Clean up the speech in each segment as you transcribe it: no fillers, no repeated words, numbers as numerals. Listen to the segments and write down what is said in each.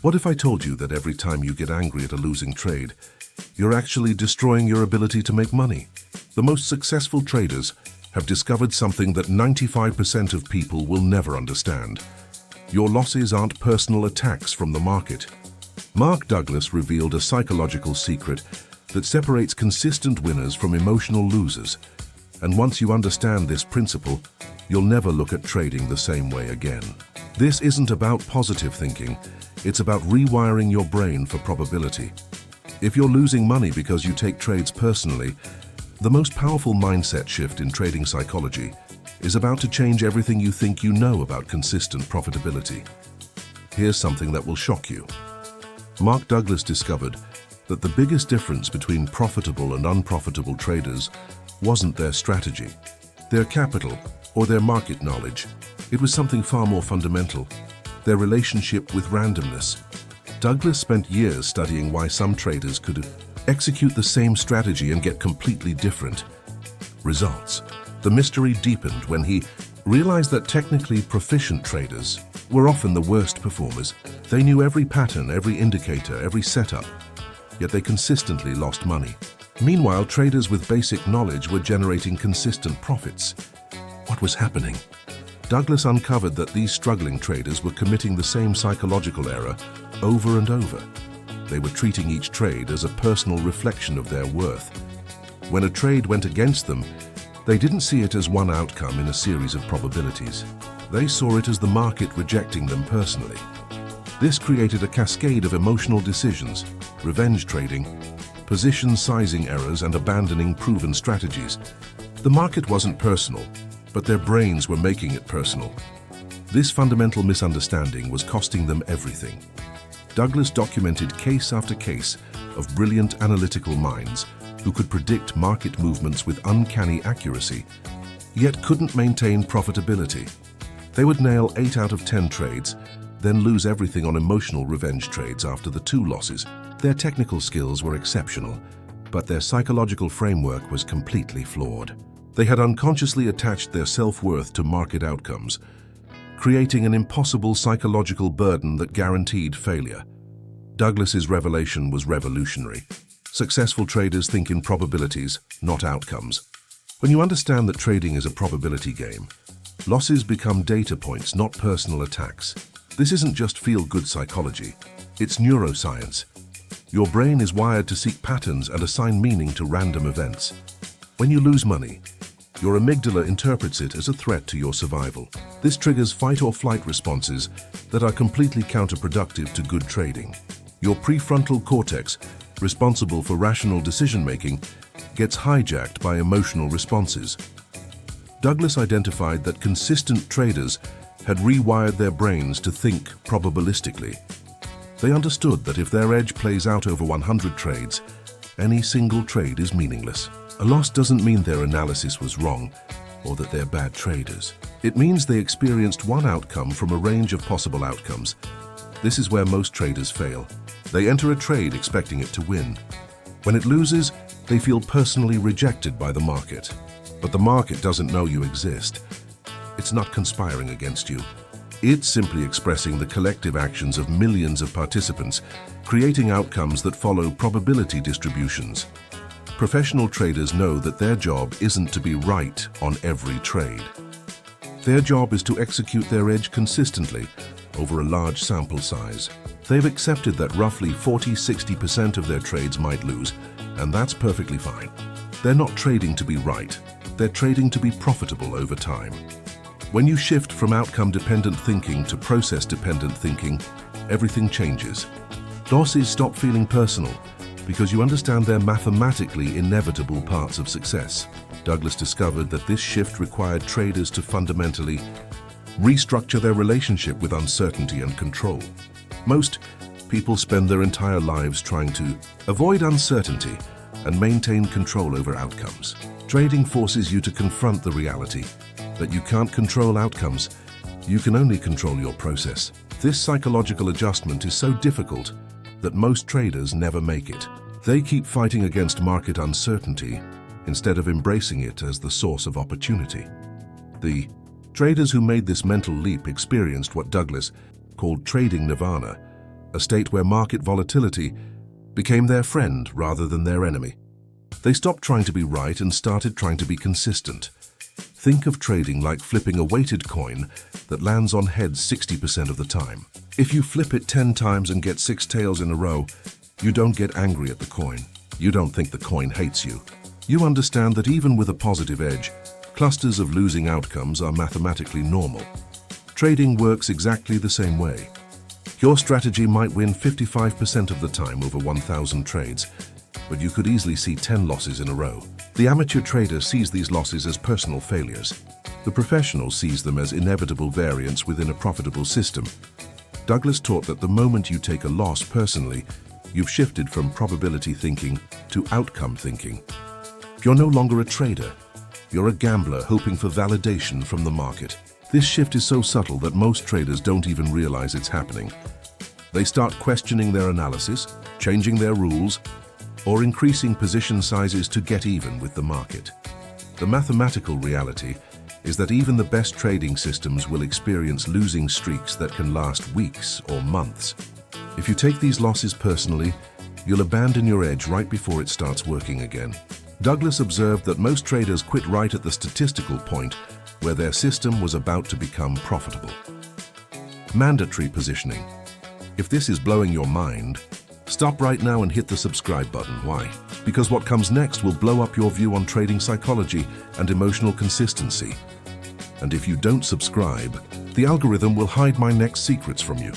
What if I told you that every time you get angry at a losing trade, you're actually destroying your ability to make money? The most successful traders have discovered something that 95% of people will never understand. Your losses aren't personal attacks from the market. Mark Douglas revealed a psychological secret that separates consistent winners from emotional losers. And once you understand this principle, you'll never look at trading the same way again. This isn't about positive thinking, it's about rewiring your brain for probability. If you're losing money because you take trades personally, the most powerful mindset shift in trading psychology is about to change everything you think you know about consistent profitability. Here's something that will shock you. Mark Douglas discovered that the biggest difference between profitable and unprofitable traders wasn't their strategy, their capital, or their market knowledge. It was something far more fundamental, their relationship with randomness. Douglas spent years studying why some traders could execute the same strategy and get completely different results. The mystery deepened when he realized that technically proficient traders were often the worst performers. They knew every pattern, every indicator, every setup, yet they consistently lost money. Meanwhile, traders with basic knowledge were generating consistent profits. What was happening? Douglas uncovered that these struggling traders were committing the same psychological error over and over. They were treating each trade as a personal reflection of their worth. When a trade went against them, they didn't see it as one outcome in a series of probabilities. They saw it as the market rejecting them personally. This created a cascade of emotional decisions, revenge trading, position sizing errors, and abandoning proven strategies. The market wasn't personal, but their brains were making it personal. This fundamental misunderstanding was costing them everything. Douglas documented case after case of brilliant analytical minds who could predict market movements with uncanny accuracy, yet couldn't maintain profitability. They would nail 8 out of 10 trades, then lose everything on emotional revenge trades after the 2 losses. Their technical skills were exceptional, but their psychological framework was completely flawed. They had unconsciously attached their self-worth to market outcomes, creating an impossible psychological burden that guaranteed failure. Douglas's revelation was revolutionary. Successful traders think in probabilities, not outcomes. When you understand that trading is a probability game, losses become data points, not personal attacks. This isn't just feel-good psychology, it's neuroscience. Your brain is wired to seek patterns and assign meaning to random events. When you lose money, your amygdala interprets it as a threat to your survival. This triggers fight-or-flight responses that are completely counterproductive to good trading. Your prefrontal cortex, responsible for rational decision-making, gets hijacked by emotional responses. Douglas identified that consistent traders had rewired their brains to think probabilistically. They understood that if their edge plays out over 100 trades, any single trade is meaningless. A loss doesn't mean their analysis was wrong or that they're bad traders. It means they experienced one outcome from a range of possible outcomes. This is where most traders fail. They enter a trade expecting it to win. When it loses, they feel personally rejected by the market. But the market doesn't know you exist. It's not conspiring against you. It's simply expressing the collective actions of millions of participants, creating outcomes that follow probability distributions. Professional traders know that their job isn't to be right on every trade. Their job is to execute their edge consistently over a large sample size. They've accepted that roughly 40–60% of their trades might lose, and that's perfectly fine. They're not trading to be right, they're trading to be profitable over time. When you shift from outcome-dependent thinking to process-dependent thinking, everything changes. Losses stop feeling personal because you understand they're mathematically inevitable parts of success. Douglas discovered that this shift required traders to fundamentally restructure their relationship with uncertainty and control. Most people spend their entire lives trying to avoid uncertainty and maintain control over outcomes. Trading forces you to confront the reality that you can't control outcomes, you can only control your process. This psychological adjustment is so difficult that most traders never make it. They keep fighting against market uncertainty instead of embracing it as the source of opportunity. The traders who made this mental leap experienced what Douglas called trading nirvana. a state where market volatility became their friend rather than their enemy. They stopped trying to be right and started trying to be consistent. Think of trading like flipping a weighted coin that lands on heads 60% of the time. If you flip it 10 times and get 6 tails in a row, you don't get angry at the coin. You don't think the coin hates you. You understand that even with a positive edge, clusters of losing outcomes are mathematically normal. Trading works exactly the same way. Your strategy might win 55% of the time over 1,000 trades, but you could easily see 10 losses in a row. The amateur trader sees these losses as personal failures. The professional sees them as inevitable variance within a profitable system. Douglas taught that the moment you take a loss personally, you've shifted from probability thinking to outcome thinking. You're no longer a trader. You're a gambler hoping for validation from the market. This shift is so subtle that most traders don't even realize it's happening. They start questioning their analysis, changing their rules, or increasing position sizes to get even with the market. The mathematical reality is that even the best trading systems will experience losing streaks that can last weeks or months. If you take these losses personally, you'll abandon your edge right before it starts working again. Douglas observed that most traders quit right at the statistical point where their system was about to become profitable. Mandatory positioning. If this is blowing your mind, stop right now and hit the subscribe button. Why? Because what comes next will blow up your view on trading psychology and emotional consistency. And if you don't subscribe, the algorithm will hide my next secrets from you.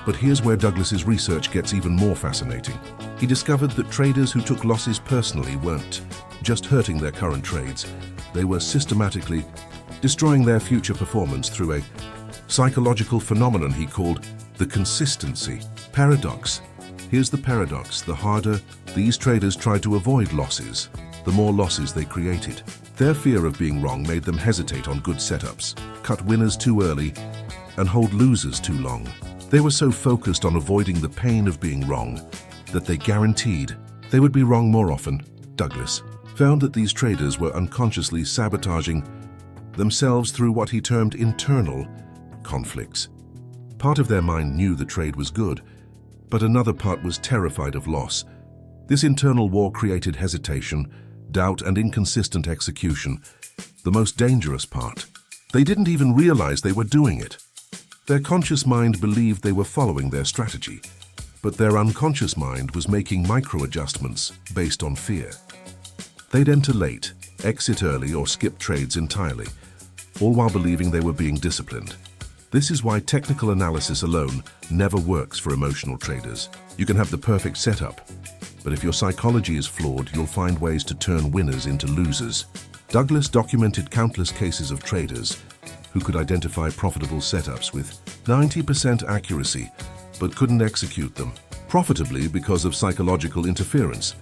But here's where Douglas's research gets even more fascinating. He discovered that traders who took losses personally weren't just hurting their current trades. They were systematically destroying their future performance through a psychological phenomenon he called the consistency paradox. Here's the paradox: the harder these traders tried to avoid losses, the more losses they created. Their fear of being wrong made them hesitate on good setups, cut winners too early, and hold losers too long. They were so focused on avoiding the pain of being wrong that they guaranteed they would be wrong more often. Douglas found that these traders were unconsciously sabotaging themselves through what he termed internal conflicts. Part of their mind knew the trade was good, but another part was terrified of loss. This internal war created hesitation, doubt, and inconsistent execution. The most dangerous part: they didn't even realize they were doing it. Their conscious mind believed they were following their strategy, but their unconscious mind was making micro-adjustments based on fear. They'd enter late, exit early, or skip trades entirely, all while believing they were being disciplined. This is why technical analysis alone never works for emotional traders. You can have the perfect setup, but if your psychology is flawed, you'll find ways to turn winners into losers. Douglas documented countless cases of traders who could identify profitable setups with 90% accuracy, but couldn't execute them profitably because of psychological interference.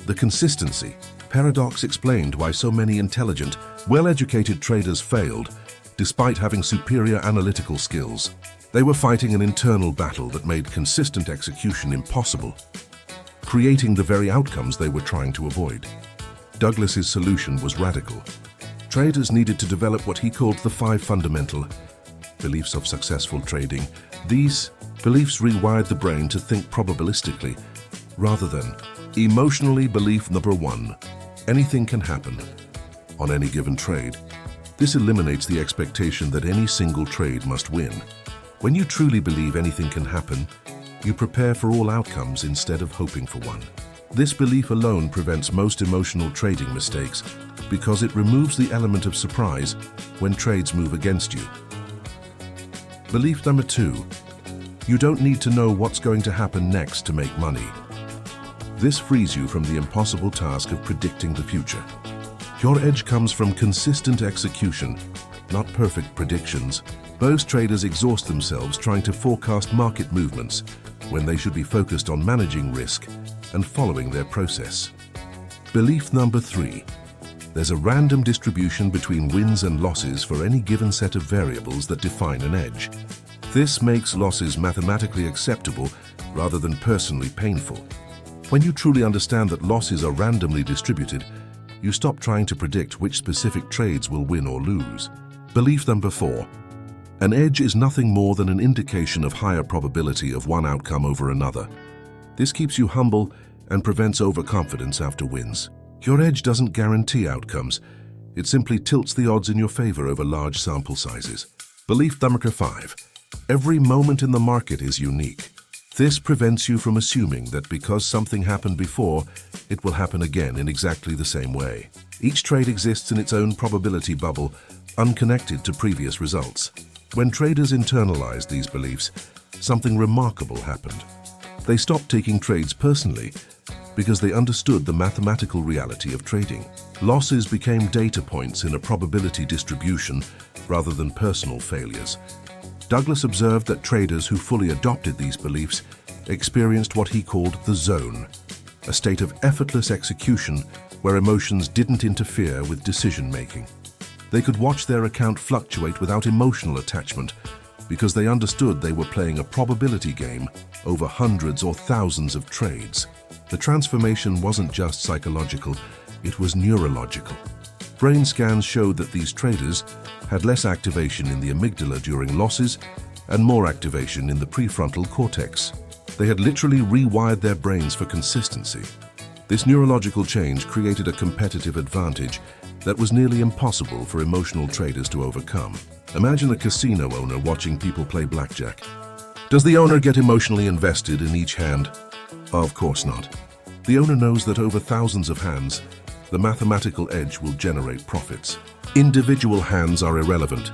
The consistency paradox explained why so many intelligent, well-educated traders failed despite having superior analytical skills. They were fighting an internal battle that made consistent execution impossible, creating the very outcomes they were trying to avoid. Douglas's solution was radical. Traders needed to develop what he called the 5 fundamental beliefs of successful trading. These beliefs rewired the brain to think probabilistically rather than emotionally. Belief number 1: anything can happen on any given trade. This eliminates the expectation that any single trade must win. When you truly believe anything can happen, you prepare for all outcomes instead of hoping for one. This belief alone prevents most emotional trading mistakes because it removes the element of surprise when trades move against you. Belief number 2: you don't need to know what's going to happen next to make money. This frees you from the impossible task of predicting the future. Your edge comes from consistent execution, not perfect predictions. Most traders exhaust themselves trying to forecast market movements when they should be focused on managing risk and following their process. Belief number 3: there's a random distribution between wins and losses for any given set of variables that define an edge. This makes losses mathematically acceptable rather than personally painful. When you truly understand that losses are randomly distributed, you stop trying to predict which specific trades will win or lose. Belief number 4: An edge is nothing more than an indication of higher probability of one outcome over another. This keeps you humble and prevents overconfidence after wins. Your edge doesn't guarantee outcomes. It simply tilts the odds in your favor over large sample sizes. Belief number 5. Every moment in the market is unique. This prevents you from assuming that because something happened before, it will happen again in exactly the same way. Each trade exists in its own probability bubble, unconnected to previous results. When traders internalized these beliefs, something remarkable happened. They stopped taking trades personally because they understood the mathematical reality of trading. Losses became data points in a probability distribution rather than personal failures. Douglas observed that traders who fully adopted these beliefs experienced what he called the zone, a state of effortless execution where emotions didn't interfere with decision-making. They could watch their account fluctuate without emotional attachment because they understood they were playing a probability game over hundreds or thousands of trades. The transformation wasn't just psychological, it was neurological. Brain scans showed that these traders had less activation in the amygdala during losses and more activation in the prefrontal cortex. They had literally rewired their brains for consistency. This neurological change created a competitive advantage that was nearly impossible for emotional traders to overcome. Imagine a casino owner watching people play blackjack. Does the owner get emotionally invested in each hand? Of course not. The owner knows that over thousands of hands, the mathematical edge will generate profits. Individual hands are irrelevant.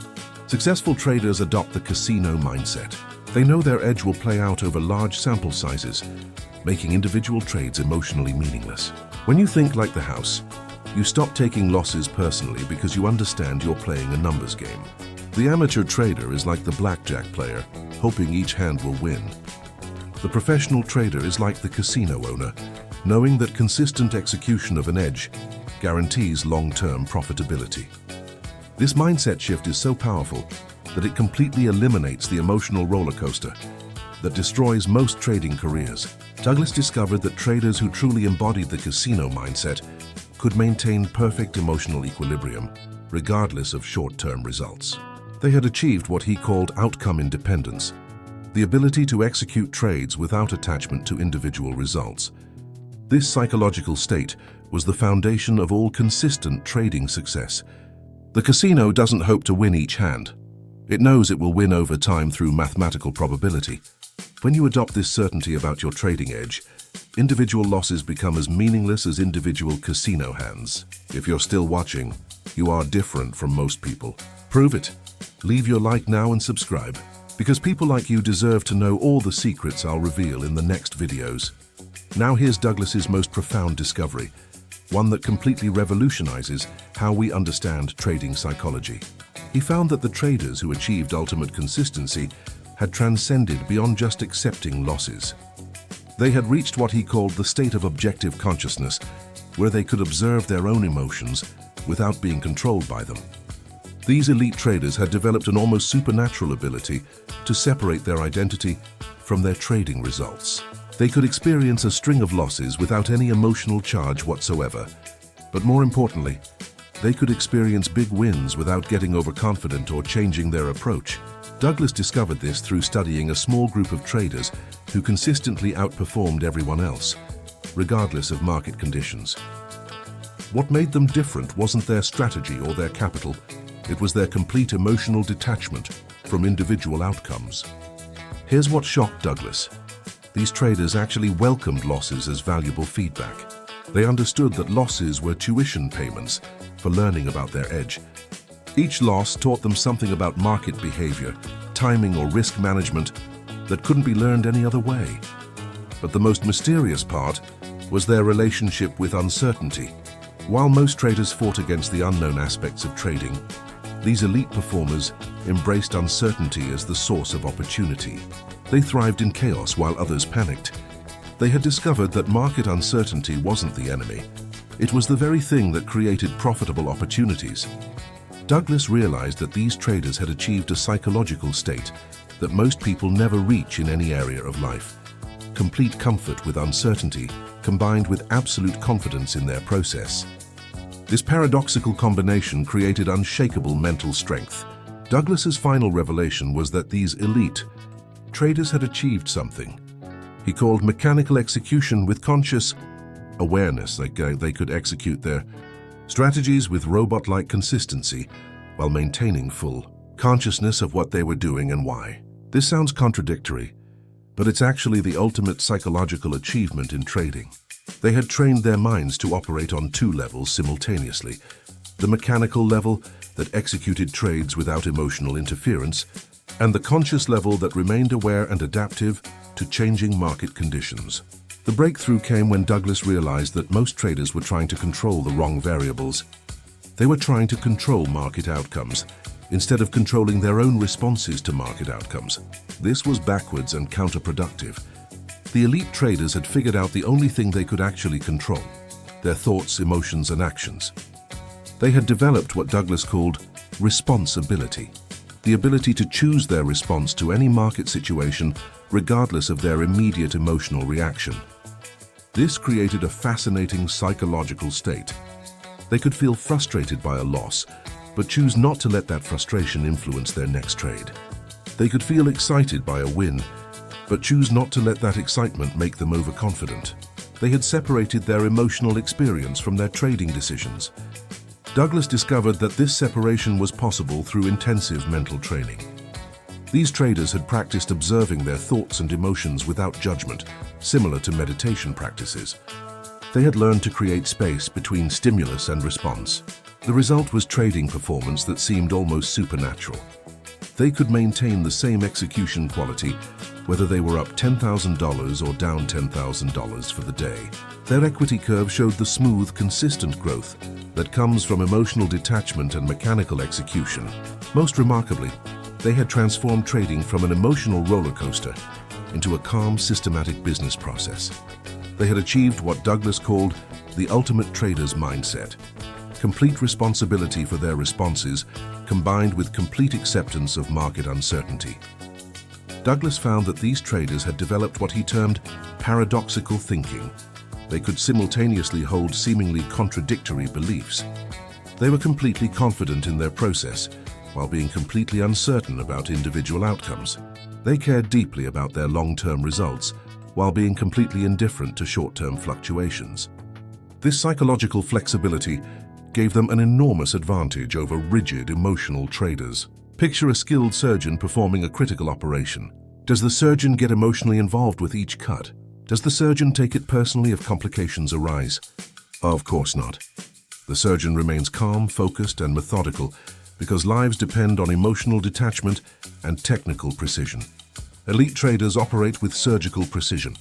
Successful traders adopt the casino mindset. They know their edge will play out over large sample sizes, making individual trades emotionally meaningless. When you think like the house, you stop taking losses personally because you understand you're playing a numbers game. The amateur trader is like the blackjack player, hoping each hand will win. The professional trader is like the casino owner, knowing that consistent execution of an edge guarantees long-term profitability. This mindset shift is so powerful that it completely eliminates the emotional roller coaster that destroys most trading careers. Douglas discovered that traders who truly embodied the casino mindset could maintain perfect emotional equilibrium, regardless of short-term results. They had achieved what he called outcome independence, the ability to execute trades without attachment to individual results. This psychological state was the foundation of all consistent trading success. The casino doesn't hope to win each hand. It knows it will win over time through mathematical probability. When you adopt this certainty about your trading edge, individual losses become as meaningless as individual casino hands. If you're still watching, you are different from most people. Prove it. Leave your like now and subscribe, because people like you deserve to know all the secrets I'll reveal in the next videos. Now here's Douglas's most profound discovery, one that completely revolutionizes how we understand trading psychology. He found that the traders who achieved ultimate consistency had transcended beyond just accepting losses. They had reached what he called the state of objective consciousness, where they could observe their own emotions without being controlled by them. These elite traders had developed an almost supernatural ability to separate their identity from their trading results. They could experience a string of losses without any emotional charge whatsoever, but more importantly, they could experience big wins without getting overconfident or changing their approach. Douglas discovered this through studying a small group of traders who consistently outperformed everyone else, regardless of market conditions. What made them different wasn't their strategy or their capital, it was their complete emotional detachment from individual outcomes. Here's what shocked Douglas. These traders actually welcomed losses as valuable feedback. They understood that losses were tuition payments for learning about their edge. Each loss taught them something about market behavior, timing or risk management that couldn't be learned any other way. But the most mysterious part was their relationship with uncertainty. While most traders fought against the unknown aspects of trading, these elite performers embraced uncertainty as the source of opportunity. They thrived in chaos while others panicked. They had discovered that market uncertainty wasn't the enemy. It was the very thing that created profitable opportunities. Douglas realized that these traders had achieved a psychological state that most people never reach in any area of life. Complete comfort with uncertainty, combined with absolute confidence in their process. This paradoxical combination created unshakable mental strength. Douglas's final revelation was that these elite traders had achieved something. He called mechanical execution with conscious awareness. They could execute their strategies with robot-like consistency while maintaining full consciousness of what they were doing and why. This sounds contradictory, but it's actually the ultimate psychological achievement in trading. They had trained their minds to operate on two levels simultaneously: the mechanical level that executed trades without emotional interference, and the conscious level that remained aware and adaptive to changing market conditions. The breakthrough came when Douglas realized that most traders were trying to control the wrong variables. They were trying to control market outcomes instead of controlling their own responses to market outcomes. This was backwards and counterproductive. The elite traders had figured out the only thing they could actually control: their thoughts, emotions, and actions. They had developed what Douglas called responsibility, the ability to choose their response to any market situation regardless of their immediate emotional reaction. This created a fascinating psychological state. They could feel frustrated by a loss, but choose not to let that frustration influence their next trade. They could feel excited by a win, but choose not to let that excitement make them overconfident. They had separated their emotional experience from their trading decisions. Douglas discovered that this separation was possible through intensive mental training. These traders had practiced observing their thoughts and emotions without judgment, similar to meditation practices. They had learned to create space between stimulus and response. The result was trading performance that seemed almost supernatural. They could maintain the same execution quality whether they were up $10,000 or down $10,000 for the day. Their equity curve showed the smooth, consistent growth that comes from emotional detachment and mechanical execution. Most remarkably, they had transformed trading from an emotional roller coaster into a calm, systematic business process. They had achieved what Douglas called the ultimate trader's mindset: complete responsibility for their responses, combined with complete acceptance of market uncertainty. Douglas found that these traders had developed what he termed paradoxical thinking. They could simultaneously hold seemingly contradictory beliefs. They were completely confident in their process, while being completely uncertain about individual outcomes. They cared deeply about their long-term results, while being completely indifferent to short-term fluctuations. This psychological flexibility gave them an enormous advantage over rigid, emotional traders. Picture a skilled surgeon performing a critical operation. Does the surgeon get emotionally involved with each cut? Does the surgeon take it personally if complications arise? Of course not. The surgeon remains calm, focused, and methodical because lives depend on emotional detachment and technical precision. Elite traders operate with surgical precision.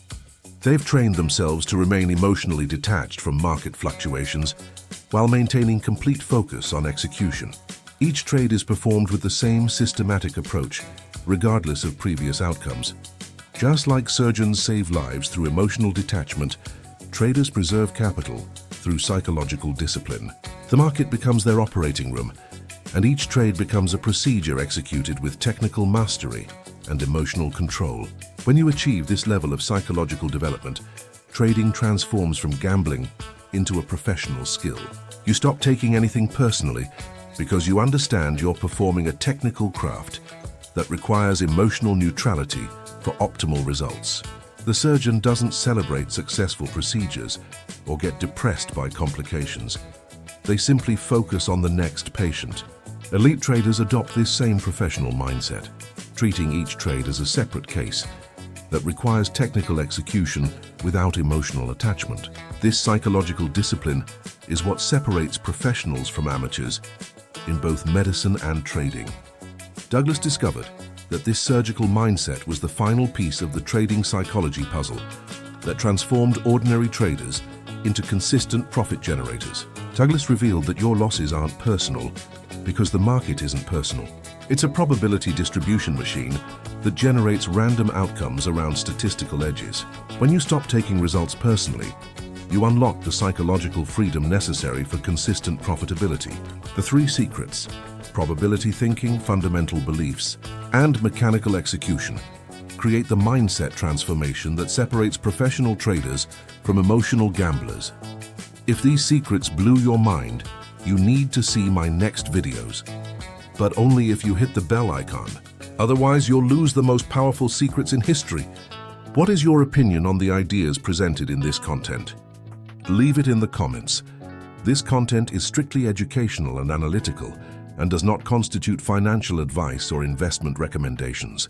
They've trained themselves to remain emotionally detached from market fluctuations while maintaining complete focus on execution. Each trade is performed with the same systematic approach, regardless of previous outcomes. Just like surgeons save lives through emotional detachment, traders preserve capital through psychological discipline. The market becomes their operating room, and each trade becomes a procedure executed with technical mastery and emotional control. When you achieve this level of psychological development, trading transforms from gambling into a professional skill. You stop taking anything personally because you understand you're performing a technical craft that requires emotional neutrality for optimal results. The surgeon doesn't celebrate successful procedures or get depressed by complications. They simply focus on the next patient. Elite traders adopt this same professional mindset, treating each trade as a separate case that requires technical execution without emotional attachment. This psychological discipline is what separates professionals from amateurs in both medicine and trading. Douglas discovered that this surgical mindset was the final piece of the trading psychology puzzle that transformed ordinary traders into consistent profit generators. Douglas revealed that your losses aren't personal because the market isn't personal. It's a probability distribution machine that generates random outcomes around statistical edges. When you stop taking results personally, you unlock the psychological freedom necessary for consistent profitability. The three secrets: probability thinking, fundamental beliefs, and mechanical execution create the mindset transformation that separates professional traders from emotional gamblers. If these secrets blew your mind, you need to see my next videos. but only if you hit the bell icon. Otherwise, you'll lose the most powerful secrets in history. What is your opinion on the ideas presented in this content? Leave it in the comments. This content is strictly educational and analytical and does not constitute financial advice or investment recommendations.